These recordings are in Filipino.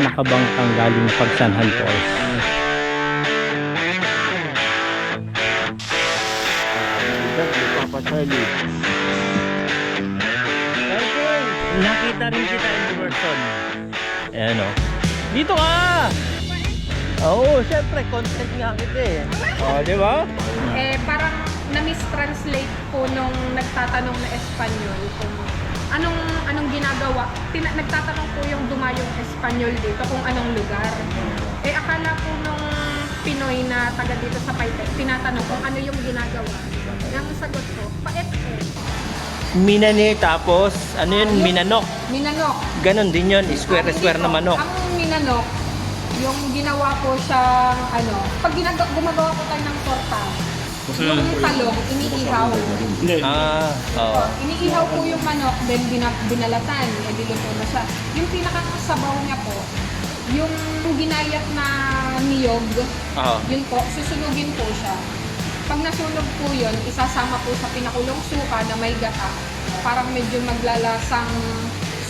nakabangkang galing Pagsanhan Falls. Nakita rin kita in person. Ayan o. Dito ka! Oo, syempre, content nga kita eh. O, di ba? Parang na-mistranslate po nung nagtatanong na Espanyol kung anong ginagawa. Nagtatanong po yung dumayong Espanyol dito kung anong lugar. Akala po nung Pinoy na taga dito sa Paite, tinatanong kung ano yung ginagawa. Ang sagot ko, paet po. Minani, tapos, ano yun? Minanok. Minanok. Ganon din yun, square na manok. Ang minanok, yung ginawa po siyang pag gumagawa po tayo ng torta, yung talong, iniihaw. Oo. Iniihaw po yung manok, then binalatan, diluto na siya. Yung pinakasabaw niya po, yung ginayat na niyog, yun po, susunugin po siya. Pag nasunog po yun, isasama po sa pinakulong suka na may gata. Parang medyo maglalasang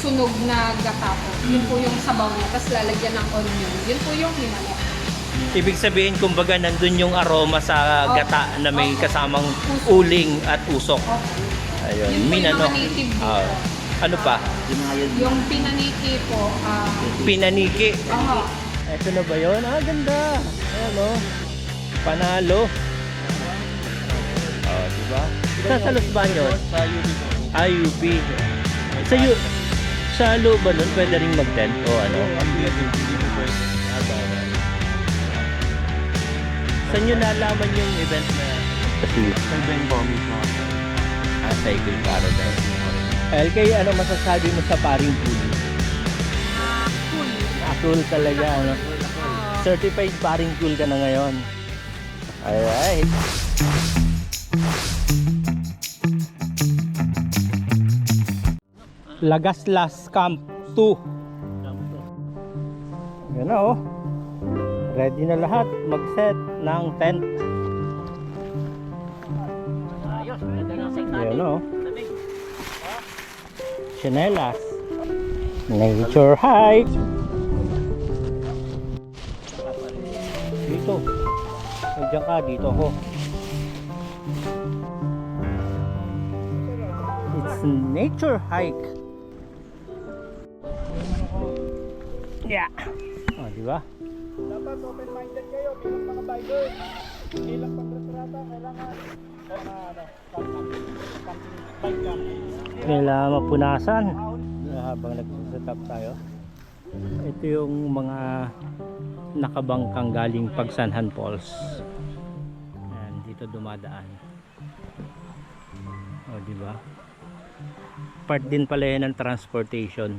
sunog na gata po. Yun po yung sabaw niya, tapos lalagyan ng onion. Yun po yung hinala. Ibig sabihin, kumbaga, nandun yung aroma sa gata na may kasamang uling at usok. Ayun, Yun po minanok. yung mga native dito. Ano pa? Yung pinaniki po. Pinaniki. Aha. Ito na ba yun? Ganda. Ayan o. Panalo. Diba? Sa Los Baños? Sa UP. UP. Sa loob ba nun, pwede rin mag-tent o ano? Saan nyo nalaman yung event na yan? Kasi sa Benbo mismo. Cycle Paradise. LK, ano masasabi mo sa paring pool? Cool. Cool talaga, ano? Certified paring pool ka na ngayon. Alright. Lagaslas Camp 2. Yan na oh. Ready na lahat mag-set ng tent. Yan oh. Chinelas. Nature hike. Dito. Nandiyan ka, dito ako. It's nature hike. Yeah. Oh, di ba? Dapat open-minded kayo bilang mga biker. Hindi lang pagretrata, kailangan Kailangan mapunasan. Habang nag-set up tayo. Ito yung mga nakabangkang galing Pagsanhan Falls. Ayan, dito dumadaan. O, di ba? Part din pala yan ng transportation.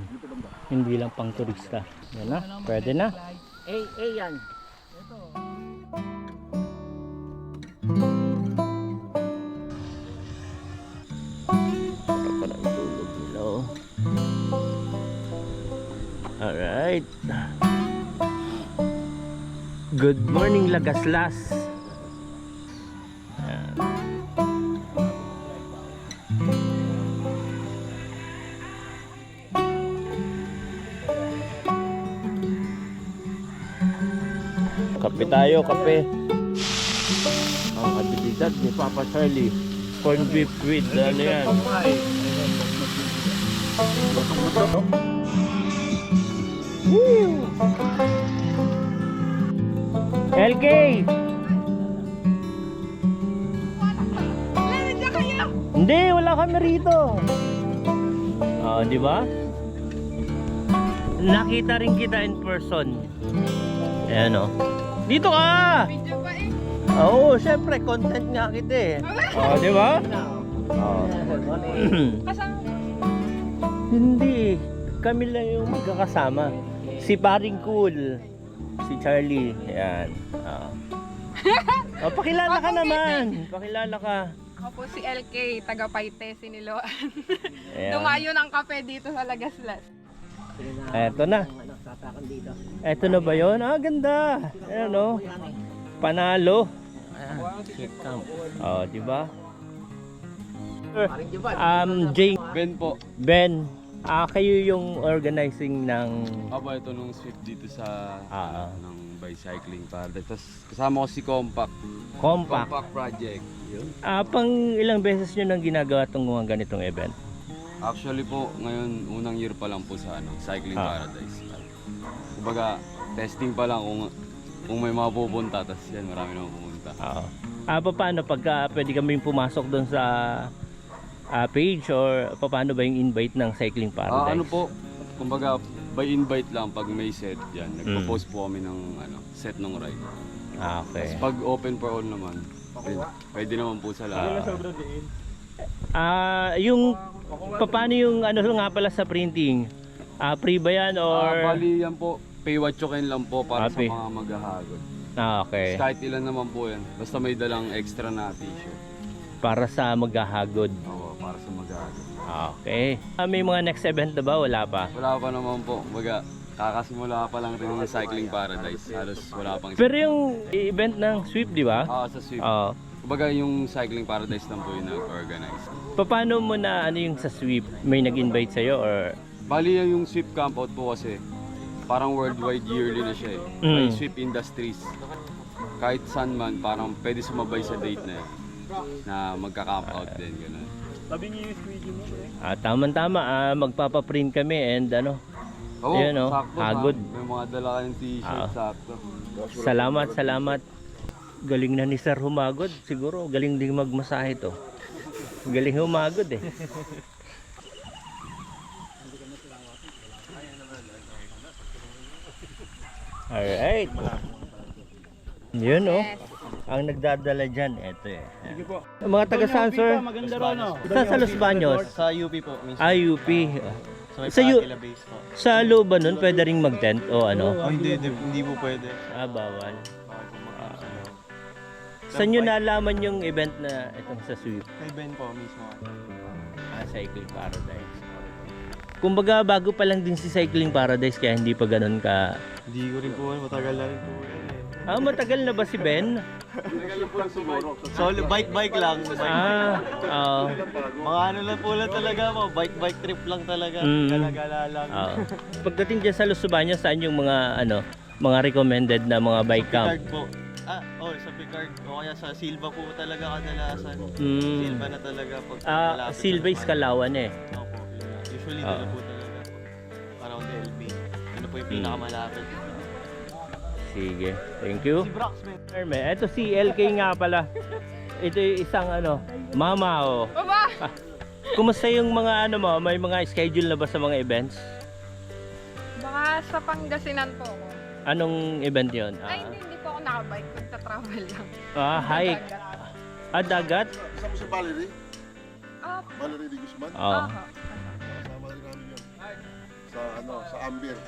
Hindi lang pang turista. Yan na, pwede na. Yan. Para pala itulog nila oh. Alright. Good morning Lagaslas. Kape tayo, kape. Ang abilidad ni Papa Charlie. Corned beef with ano yan. Woo! LK! Hindi, wala kami rito. Di ba? Nakita rin kita in person. Ayan o. Dito ka! Video ba Oo, syempre, content nga kita eh. Di ba? Kasama. Hindi. Kami lang yung magkakasama. Si Paring Cool. Si Charlie. Ayan. Pakilala ka naman. Pakilala ka. Ako po si LK, taga Paite, Siniloan. Ayan. Dumayo ng kape dito sa Lagaslas. Eto na. Eto na ba yun? Ganda. Ayan o. Panalo. Diba? Jay. Ben po. Ben. Kayo yung organizing ng... Aba, ito nung sweep dito sa ng Bicycling Paradise. Tapos kasama ko si Compact. Compact. Compact Project. Yun. Pang ilang beses nyo nang ginagawa itong mga ganitong event? Actually po, ngayon unang year pa lang po sa Cycling Paradise. Kumbaga, testing pa lang kung may mapupunta. Tapos yan, marami na mapupunta. Paano pagka pwede kami pumasok doon sa page or paano ba yung invite ng Cycling Paradise? Ano po, kumbaga by invite lang pag may set yan. Nagpo-post po kami ng set ng ride. Okay. Pag open for all naman, pwede naman po sa lahat. Yung paano yung ano nga pala sa printing? Free ba yan or Bali yan po, pay what you can lang po para sa pay. mga maghahagod. Okay. Kahit ilan naman po yan, basta may dalang extra na t-shirt. Para sa maghahagod. Oo, para sa maghahagod. Okay. May mga next event na ba? Wala pa? Wala pa naman po, kumbaga kakasimula pa lang rin ng Cycling Paradise. Halos wala pang... Pero yung event ng sweep, di ba? Sa sweep. Oo. Kumbaga yung Cycling Paradise lang po yung nag-organize. Paano mo na ano yung sa sweep? May nag-invite sa'yo or... Bali yung sweep campout po kasi parang worldwide yearly na siya eh. May sweep industries. Kahit saan man, parang pwede sumabay sa date na yun. Na magka-camp out din, gano'n. Sabi niyo yung squeegee mo, eh. Tama-tama, magpapaprint kami and ano. Oo, Yun, oh, sakto. hagod. May mga dala kayong t-shirt, sakto. Salamat. Galing na ni Sir humagod. Siguro galing din magmasahe to. Galing humagod eh. Alright. Yun oh. Ang nagdadala dyan, eto eh. Sige po. Mga taga saan, sir? Maganda ron, no? Sa Los Baños? Sa UP po. Minsan. UP. So, Sa U- Aquila base po. Sa loob ba nun, pwede ring mag-tent o ano? Oh, hindi po pwede. Bawal. Bawal po mag-camp sa loob. Saan nyo nalaman yung event na itong sa sweep? Kay Ben po mismo. Cycling Paradise. Kumbaga bago pa lang din si Cycling Paradise kaya hindi pa ganun ka... Hindi ko rin po, matagal na rin po yan eh. Matagal na ba si Ben? Solo, bike lang. Mga ano lang po lang talaga po, bike trip lang talaga. Gala-gala lang. Pagdating dyan sa Los Baños, saan yung mga ano, mga recommended na mga bike camp? Picard po. Sa Picard. O kaya sa Silva po talaga kadalasan. Silva na talaga pag malapit. Silva is Kalawan eh. Opo. Usually dala po talaga po. Around LB. Ano po yung pinakamalapit. Sige, thank you. Si Broxman. Ito si LK nga pala. Ito yung isang ano, mama oh. Baba! Kumusta yung mga ano mo? May mga schedule na ba sa mga events? Baka sa Pangasinan po ako. Anong event yon? Ay, hindi po ako nakabike. Nagta-travel lang. Hike. Dagat. Dagat? Kasama sa Valerie? Ah, Valerie de Guzman? Oo. Kasama rin namin yun. Sa Ambir.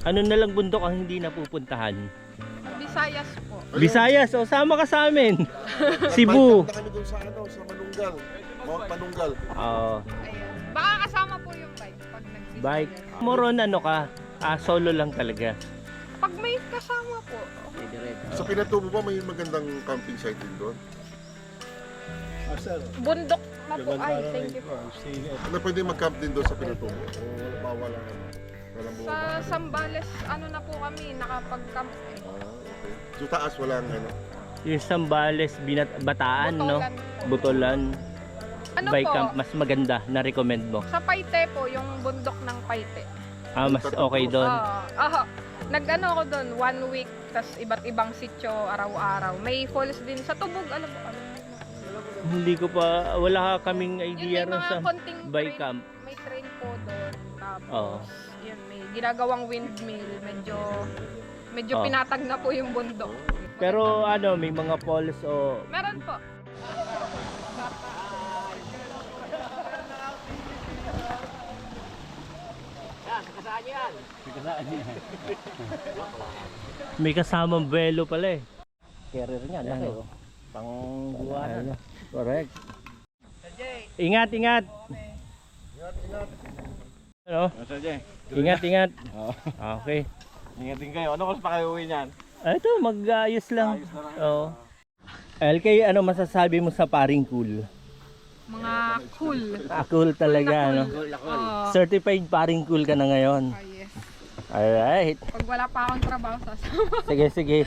Ano na lang bundok ang hindi napupuntahan? Visayas po. Visayas, sama ka sa amin. Cebu. Nagpunta kami doon sa sa Manunggal. Mount Manunggal. Oo. Ayun. Baka kasama po yung bike pag nagsisaya. Bike. Moron ano ka? Solo lang talaga. Pag may kasama po, okay. Sa Pinatubo ba may magandang camping site din doon? Bundok na po. Ay, thank you po. Ano pwede mag-camp din doon sa Pinatubo? O bawal lang naman? Walang Sa bumaba? Sambales, ano na po kami, nakapag-camp eh. Okay. So taas walang ano? Yung Sambales, Bataan, no? Butolan po. Butolan. Ano Bike po, camp, mas maganda na recommend mo. sa Paite po, yung bundok ng Paite. Mas okay doon. Nag-ano ako doon, 1 week, tas iba't ibang sityo araw-araw. May falls din sa Tubog, alam mo. Hindi ko pa, wala kaming Yun, idea may ron mga sa konting bike train, camp. may train po doon. Tapos, Oo. yun, may ginagawang windmill. Medyo Oo. pinatag na po yung bundok. Pero ano, may mga falls o... Meron po. May kasamang velo pala eh. Carrier niya, laki oh. Pang buwan. Correct. Ingat, ingat. Ano? Ingat, ingat. Okay. Ingatin kayo. Ano oras pa kayo uwi niyan? Ito, mag-ayos lang. Oo. LK, ano masasabi mo sa paring cool? Mga cool. Cool talaga, ano? Oo. Certified paring cool ka na ngayon. Oh, yes. Alright. Pag wala pa akong trabaho, sasama. Sige, sige.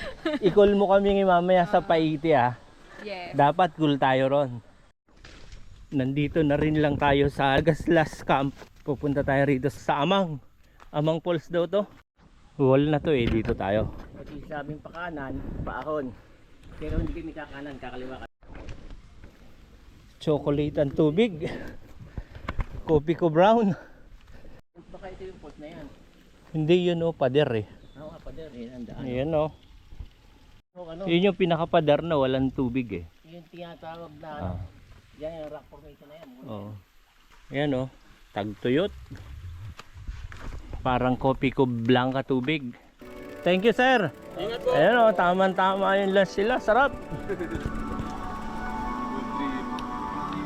I-call mo kami mamaya sa Paiti, ah. Yes. Dapat cool tayo ron. Nandito na rin lang tayo sa Gaslas Camp. Pupunta tayo rito sa Amang. Amang Falls daw to. Wall na to eh, dito tayo. Ito sabing pakanan, paahon. Pero hindi kami kakanan, kakaliwa ka. Chocolate ang tubig. Kopi ko brown. Baka ito yung falls na yan. Hindi yun oh, pader eh. Oo, pader eh, nandaan. Ayan oh. Yun yung pinakapader na walang tubig eh. Yung tinatawag na yan yung rock formation na yan. Oo. Ayan oh, tagtuyot. Parang kopi ko blanca tubig. Thank you sir. Ingat po. Ayan oh, tama-tama yung lunch sila, sarap.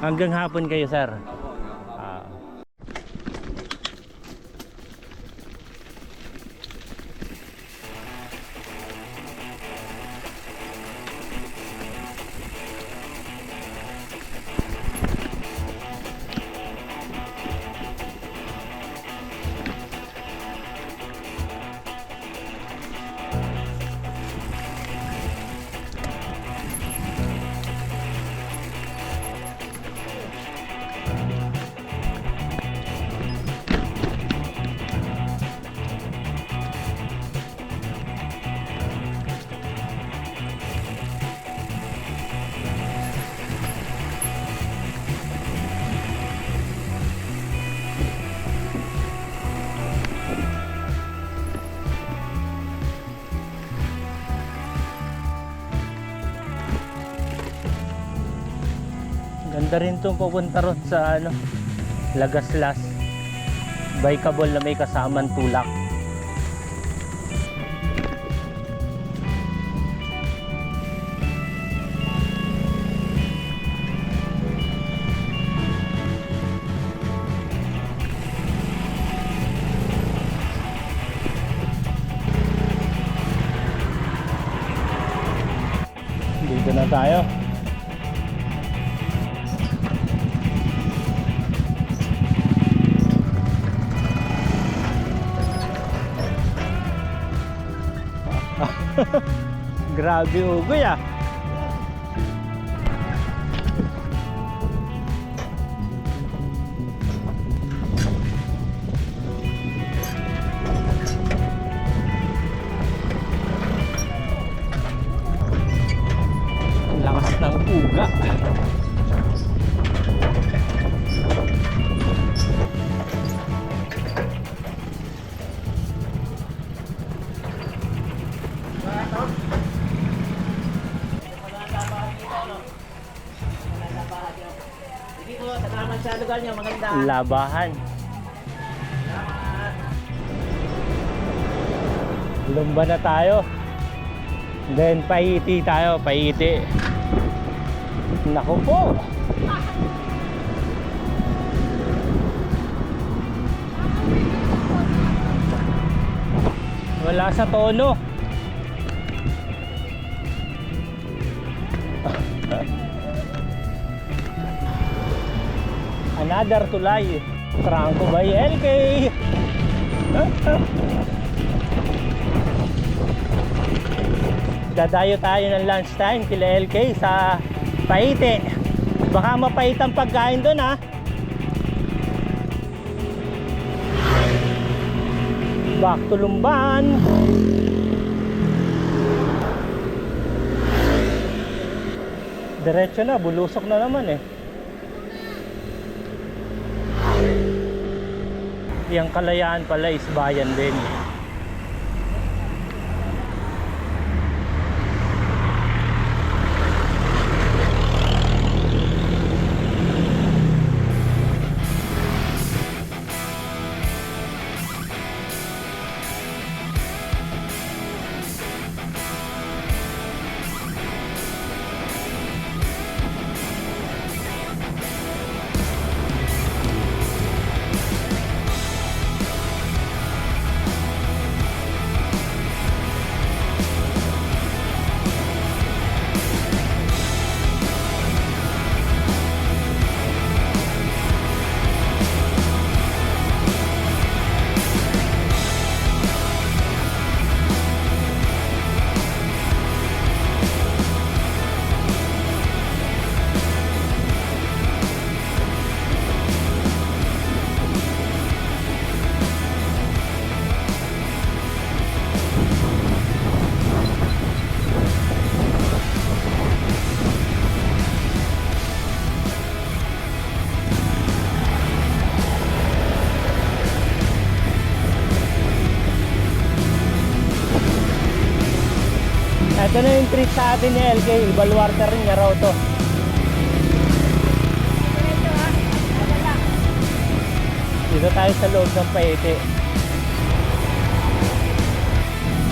Hanggang hapon kayo sir. Ganda rin itong pupunta ron sa ano, Lagaslas. Bikeable na may kasamang tulak. Dito na tayo. Grabe ugoy ah. Lakas ng uga. Labahan. Lumba na tayo. Then Paiti tayo, Paiti. Naku po. Wala sa tono. Another tulay. Franco by LK. Dadayo tayo ng lunchtime kila LK sa Paiti. Baka mapait ang pagkain doon ha. Back to Lumban. Diretso na, bulusok na naman eh. Yang Kalayaan pala is bayan din. Ito na yung treat sa atin ni LK. Baluarte rin niya raw to. Dito tayo sa loob ng Paete.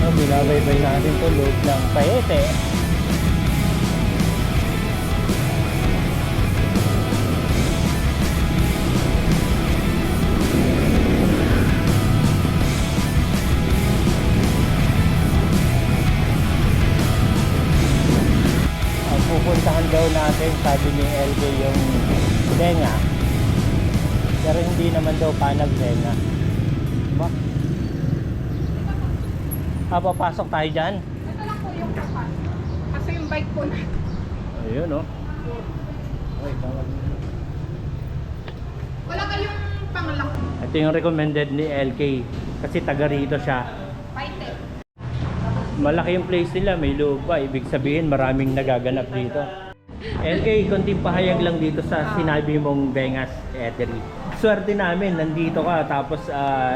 Binabaybay natin to loob ng Paete. Ang pupuntahan daw natin, sabi ni LJ, yung Benga. Pero hindi naman daw panag Benga. Diba? Papasok tayo dyan. Ito lang po yung kapas. Kasi yung bike po na. Ayun oh. Wala kayong panglak. Ito yung recommended ni LK. Kasi taga rito siya. Paite. Malaki yung place nila, may loob pa. Ibig sabihin maraming nagaganap dito. LK, konting pahayag lang dito sa sinabi mong Bengas Eatery. Swerte namin, nandito ka tapos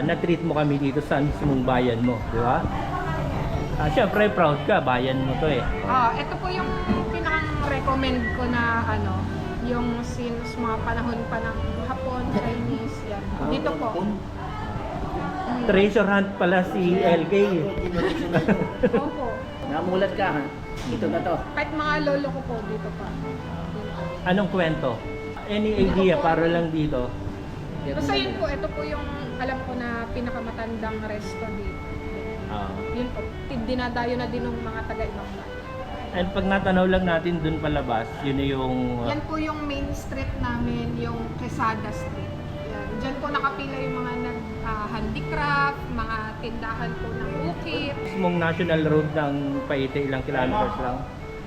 na-treat mo kami dito sa mismong bayan mo, di ba? Siyempre proud ka, bayan mo to eh. Ito po yung pinaka-recommend ko na ano, yung since mga panahon pa ng Hapon, Chinese, yan. Dito po. Treasure hunt pala si LK. Opo. Namulat ka ha? Ito na to. Kahit mga lolo ko po dito pa. Anong kwento? Any idea para lang dito? Basta yun po, ito po yung alam ko na pinakamatandang resto dito. Yun po, dinadayo na din ng mga taga-ibang bayan. And pag natanaw lang natin dun palabas, yun na yung... Yan po yung main street namin, yung Quesada Street. Yan. Diyan po nakapila yung mga handicraft, mga tindahan po ng ukit. Mismong national road ng Paete, ilang kilometers lang?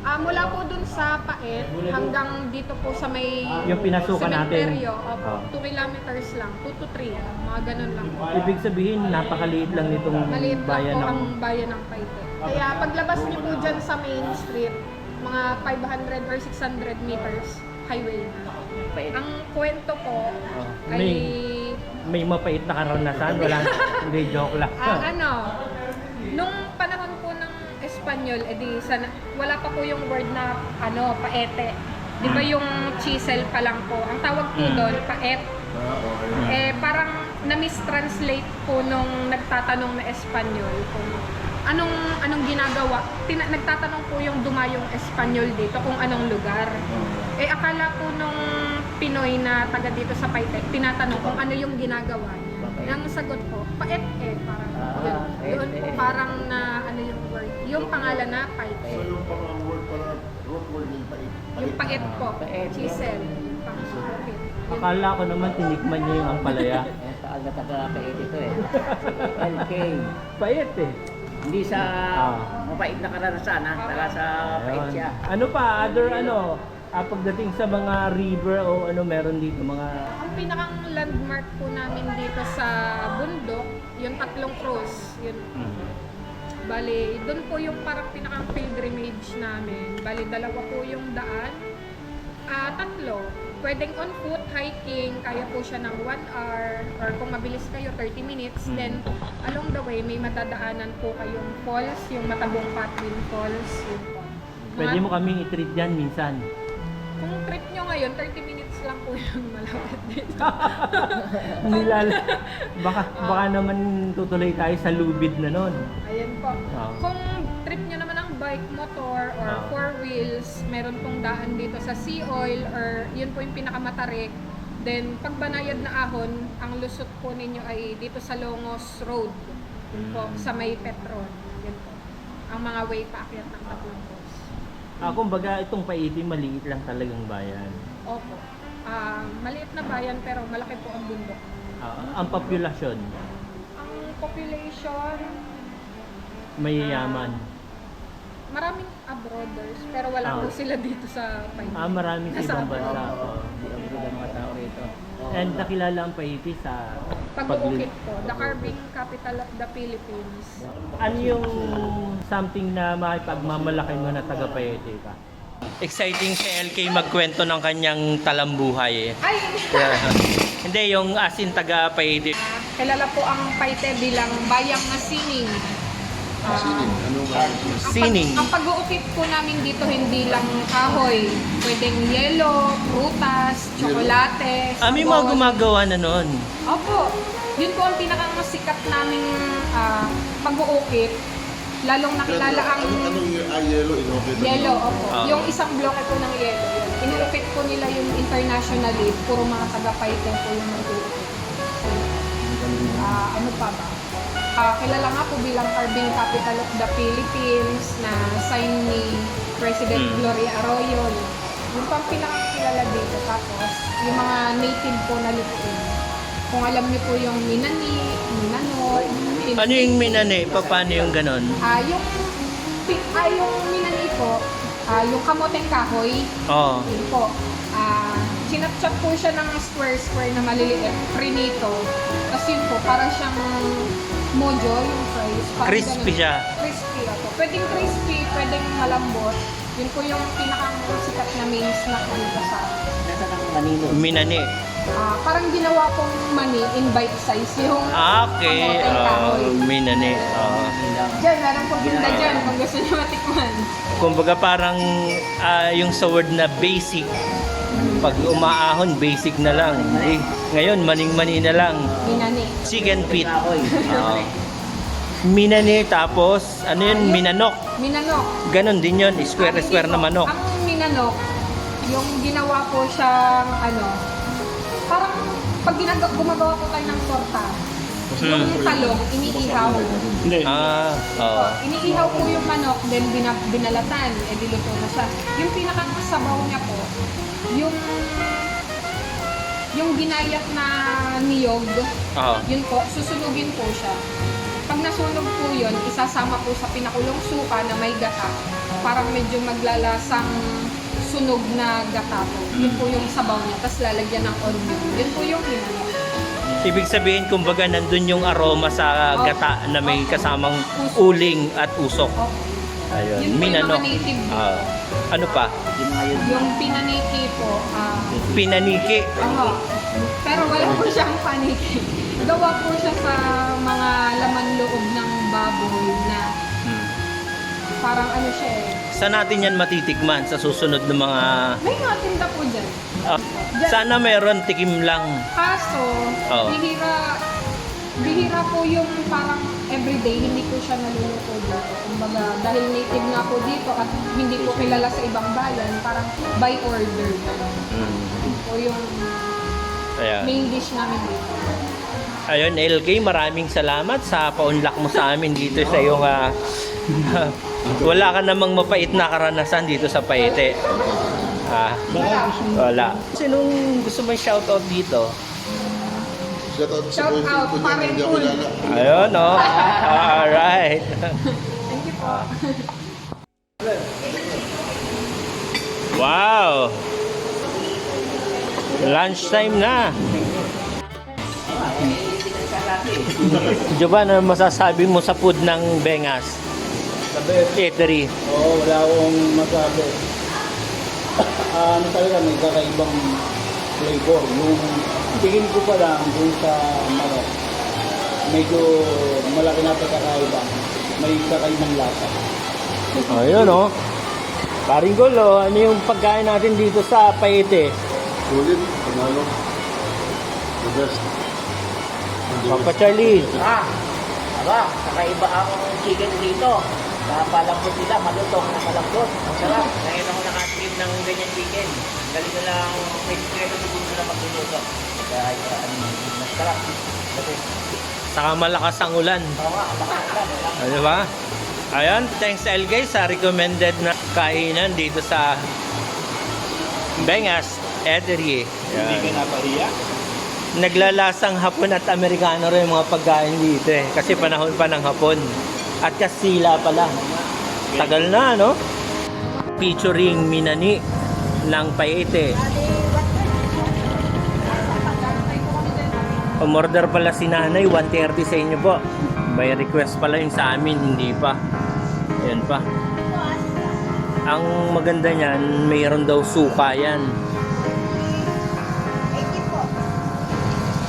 Mula po dun sa Paet hanggang dito po sa may Yung pinasukan natin. sementeryo, opo, 2 kilometers lang, 2 to 3, mga ganun lang. Ibig sabihin, napakaliit lang nitong Maliit lang bayan po ng... ang bayan ng Paite. Kaya paglabas niyo po dyan sa main street, mga 500 or 600 meters highway na. Ang kwento po ay... May mapait na karanasan, wala, hindi, joke lang. Nung panahon po ng Espanyol, wala pa po yung word na paete. Di ba yung chisel pa lang po? Ang tawag po doon, paet. Parang na-mistranslate po nung nagtatanong na Espanyol kung anong ginagawa. Nagtatanong po yung dumayong Espanyol dito kung anong lugar. Akala po nung Pinoy na taga dito sa Paite, tinatanong kung ano yung ginagawa niya. Ang sagot po, paet parang yun po parang na ano yung word. Yung pangalan na Paite. So yung pang-word pala, root word yung pait. Yung paet po, chisel. Okay. Akala ko naman tinikman niya yung ampalaya. Saan na taga-pait ito eh. LK. Pait eh. Hindi sa mapait na karanasan ha. Taga sa pait siya. Ano pa, pagdating sa mga river o meron dito mga... Ang pinakang landmark po namin dito sa bundok, yung Tatlong Cross. Yun. Bali, doon po yung parang pinakang pilgrimage namin. Bali, 2 po yung daan. 3. Pwedeng on foot, hiking, kaya po siya ng 1 hour. Or kung mabilis kayo, 30 minutes. Then, along the way, may madadaanan po kayong falls, yung Matabong Patwin Falls. Yun po. Pwede mo kaming i-treat dyan minsan. Kung trip nyo ngayon, 30 minutes lang po yung malapit dito. Baka naman tutuloy tayo sa lubid na nun. Ayan po. Kung trip nyo naman ang bike, motor, or 4 wheels, meron pong daan dito sa Sea Oil, or yun po yung pinakamatarik. Then, pag Banayad na Ahon, ang lusot po ninyo ay dito sa Longos Road. Yun po, sa may Petron. Yun po. Ang mga way paakyat ng Tatlong Cross. Kumbaga itong Paete, maliit lang talagang bayan. Opo. Maliit na bayan pero malaki po ang bundok. Ang populasyon, Ang population, mayayaman. maraming abroaders pero wala po sila dito sa Paite. Marami sa ibang bansa. Hindi ang mga tao rito. And nakilala ang Paete sa Pag-uukit po, the carving capital of the Philippines. Ano yung something na makipagmamalaki mo na taga Paete ka? Exciting si LK magkwento ng kanyang talambuhay eh. Ay! Hindi, yung as in taga Paete. Kilala po ang Paite bilang bayang na sining. Sining. Ang pag-uukit po namin dito hindi lang kahoy. Pwedeng yelo, prutas, tsokolate, May mga gumagawa na nun. Opo. Yun po ang pinakasikat naming pag-uukit. Lalong nakilala ang Anong yellow? Inorbit? yelo. Opo. Ah. Yung isang bloke po ng yelo. Inuukit po nila yung internationally. Puro mga taga-Paite po yung nag-uukit. Ano pa ba? Kilala nga po bilang Carbon Capital of the Philippines na sign ni President Gloria Arroyo. Yung pang pinakakilala dito. Tapos, yung mga native po na lutuin. Kung alam niyo po yung Minani, Minano, Ano yung minane? Paano yung ganon? yung Minani po, yung kamoteng kahoy. Oo. Yun po. Sinapchap po siya ng square na maliliit, prinito. Tapos yun po, parang siyang mojo, yung fries. Parang Crispy ganun. siya. Crispy ako. Pwedeng crispy, pwedeng malambot. Yun po yung pinakang sikat na main snack dito sa Nasa ng Manilo. Minane. parang ginawa pong mani in bite size. Yung Okay. kamoteng kahoy. Minane. Diyan, meron pong tinda dyan kung gusto nyo matikman. Kumbaga parang yung sa word na basic. Pag umaahon, basic na lang. Ngayon, maning-mani na lang. Minani. Chicken feet. Kahoy. Minane, tapos, ano yun? Minanok. Minanok. Ganon din yun. Square na manok. Ang minanok, yung ginawa po siyang parang pag gumagawa po tayo ng torta, yung talong, iniihaw. Iniihaw po yung manok, then binalatan, diluto na siya. Yung pinakasabaw niya po, yung ginayat na niyog, yun po, susunugin po siya. Pag nasunog po yun, isasama po sa pinakulong suka na may gata. Parang medyo maglalasang sunog na gata po. Yun po yung sabaw niya. Tapos lalagyan ng onion. Yun po yung hinanok. Ibig sabihin, kumbaga, nandun yung aroma sa gata na may kasamang uling at usok. Ayun, Yun po minanok. yung mga native. Ano pa? Yung pinaniki po. Pinaniki. Pero wala po siyang paniki. Gawa po siya sa mga laman loob ng baboy na parang siya Saan natin yan matitikman sa susunod ng mga... May mga tinda po dyan. Sana meron tikim lang. Kaso, bihira po yung parang everyday, hindi po siya naluluto dito. Kumbaga, dahil native nga po dito at hindi po kilala sa ibang bayan, parang by order. O yung main dish namin dito. Ayun, LK, maraming salamat sa paunlak mo sa amin dito sa iyong wala ka namang mapait na karanasan dito sa Paite. Wala. Sinong gusto mo shoutout dito? Shout out ko dyan, hindi ako kilala. Ayun, alright. Thank you po. Wow! Lunchtime na. Jovan, ano masasabi mo sa food ng Bengas? Eatery. Wala akong masabi. Talaga may kakaibang flavor. Yung tingin ko pa lang dun sa manok, medyo malaki na pagkakaiba. May kakaibang lasa. Ayun, Paring Golo, ano yung pagkain natin dito sa Paite? Sulit, panalo. The best. Papa Charlie. Kakaiba ang chicken dito. Napalambot nila, malutong na malambot. Ang sarap. Ngayon ako nakatikim ng ganyan chicken. Galing na lang, may sikreto sa dito na magluluto. Kaya, mas sarap. Kasi, Saka malakas ang ulan. Ano ba? Ayan, thanks LG sa recommended na kainan dito sa Bengas Eatery. Hindi ka napahiya? Naglalasang Hapon at Amerikano rin yung mga pagkain dito kasi panahon pa ng Hapon. At Kastila pala. Tagal na, no? Featuring Minani ng Paite. Umorder pala si nanay, 130 sa inyo po. By request pala yung sa amin, hindi pa. Ayan pa. Ang maganda niyan, mayroon daw suka yan.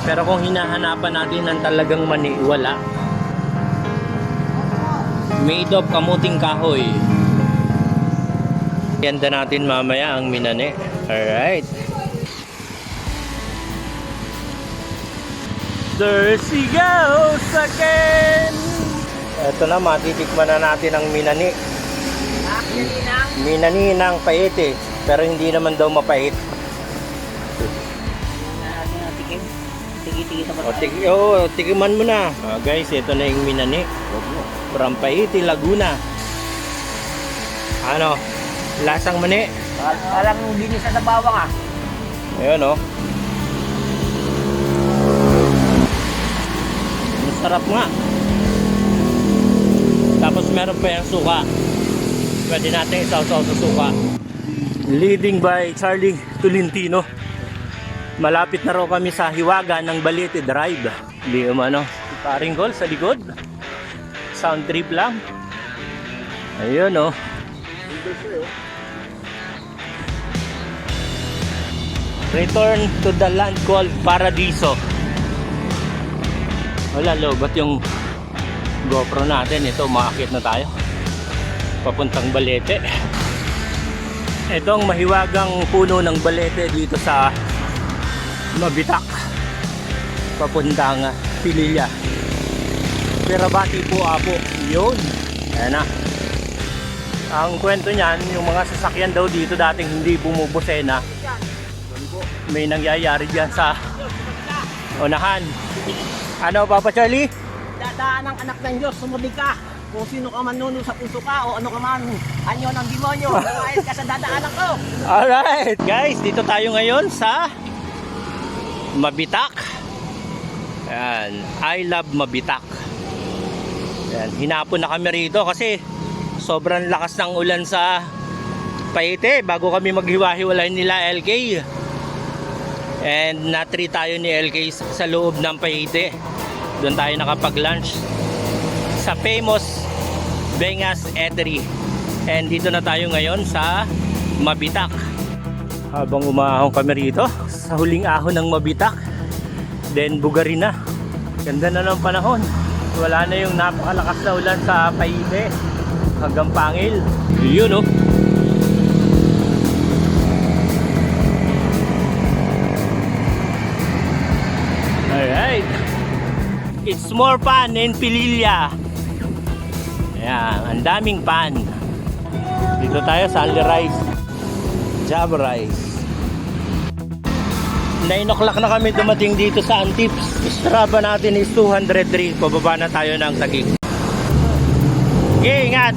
Pero kung hinahanapan natin ng talagang mani, wala. Made of kamuting kahoy. Ganda natin mamaya ang Minane. Alright. There she goes again! Ito na, matitikman na natin ang Minane. Minane ng Paete. Pero hindi naman daw mapait. Tikiman mo na. Guys, ito na yung Minane. From Paete, Laguna. Ano? Lasang mani. Parang binisa na bawang Ayun oh. Masarap nga. Tapos meron pa yung suka. Pwede natin isaw-saw sa suka. Leading by Charlie Tolentino. Malapit na raw kami sa hiwaga ng Balete Drive. Hindi umano. Paring Gol sa likod. Sound trip lang. Ayun oh. Return to the land called Paradiso. Wala, lobat yung GoPro natin. Ito, umaakit na tayo papuntang Balete. Ito ang mahiwagang puno ng Balete dito sa Mabitak papuntang Pililla. Perabati po apo. Yun. Ayan na. Ang kwento niyan, yung mga sasakyan daw dito dating hindi bumubusena. May nangyayari dyan sa unahan. Ano, Papa Charlie? Dadaan ang anak ng Diyos, sumubig ka. Kung sino ka man nuno sa puso ka o ano ka man, anyo ng demonyo, lumayas ka sa dadaanan ko. Alright, guys, dito tayo ngayon sa Mabitak. Ayan, I love Mabitak. Ayan, hinapon na kami rito kasi sobrang lakas ng ulan sa Paete bago kami maghiwa-hiwalay nila LK. And na-treat tayo ni LK sa loob ng Paete. Doon tayo nakapag-lunch sa famous Bengas Eatery. And dito na tayo ngayon sa Mabitak. Habang umahon kami rito sa huling ahon ng Mabitak, then Bugarin na. Ganda na ng panahon. Wala na yung napakalakas na ulan sa Paete hanggang Pangil. Yun oh. Alright. It's more fun in Pililla. Ayan, ang daming pan. Dito tayo sa Ali Rice, Jam Rice. 9 o'clock na kami dumating dito sa Antips. Strava natin is 203. Pababa na tayo ng Taguig. Okay, ingat!